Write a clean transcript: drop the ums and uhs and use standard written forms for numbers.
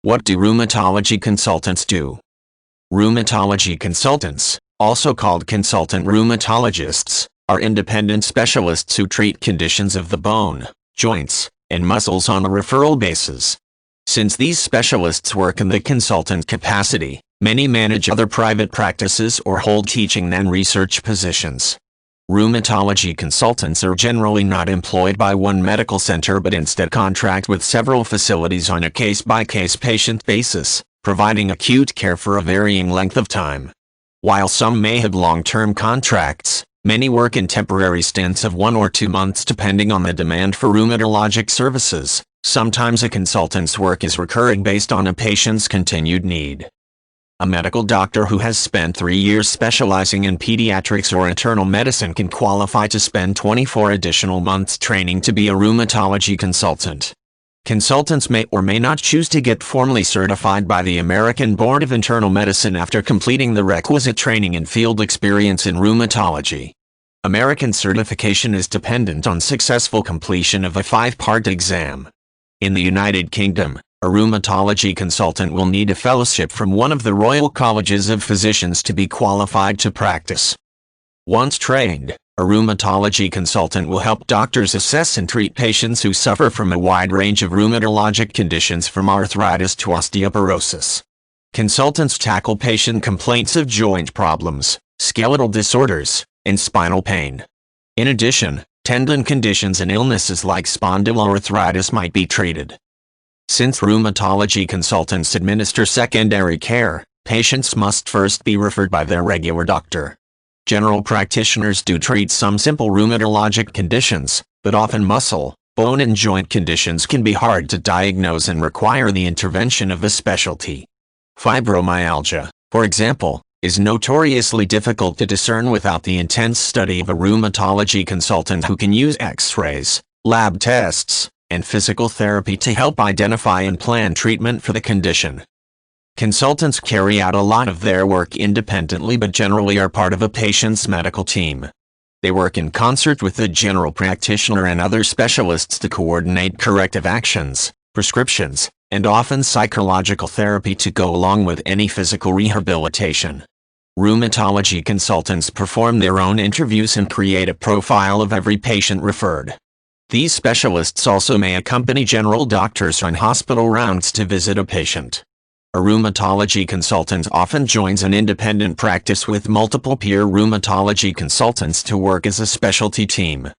What do rheumatology consultants do? Rheumatology consultants, also called consultant rheumatologists, are independent specialists who treat conditions of the bone, joints, and muscles on a referral basis. Since these specialists work in the consultant capacity, many manage other private practices or hold teaching and research positions. Rheumatology consultants are generally not employed by one medical center but instead contract with several facilities on a case-by-case patient basis, providing acute care for a varying length of time. While some may have long-term contracts, many work in temporary stints of 1 or 2 months depending on the demand for rheumatologic services. Sometimes a consultant's work is recurring based on a patient's continued need. A medical doctor who has spent 3 years specializing in pediatrics or internal medicine can qualify to spend 24 additional months training to be a rheumatology consultant. Consultants may or may not choose to get formally certified by the American Board of Internal Medicine after completing the requisite training and field experience in rheumatology. American certification is dependent on successful completion of a 5-part exam. In the United Kingdom, a rheumatology consultant will need a fellowship from one of the Royal Colleges of Physicians to be qualified to practice. Once trained, a rheumatology consultant will help doctors assess and treat patients who suffer from a wide range of rheumatologic conditions from arthritis to osteoporosis. Consultants tackle patient complaints of joint problems, skeletal disorders, and spinal pain. In addition, tendon conditions and illnesses like spondyloarthritis might be treated. Since rheumatology consultants administer secondary care, patients must first be referred by their regular doctor. General practitioners do treat some simple rheumatologic conditions, but often muscle, bone and joint conditions can be hard to diagnose and require the intervention of a specialty. Fibromyalgia, for example, is notoriously difficult to discern without the intense study of a rheumatology consultant who can use X-rays, lab tests, and physical therapy to help identify and plan treatment for the condition. Consultants carry out a lot of their work independently but generally are part of a patient's medical team. They work in concert with the general practitioner and other specialists to coordinate corrective actions, prescriptions, and often psychological therapy to go along with any physical rehabilitation. Rheumatology consultants perform their own interviews and create a profile of every patient referred. These specialists also may accompany general doctors on hospital rounds to visit a patient. A rheumatology consultant often joins an independent practice with multiple peer rheumatology consultants to work as a specialty team.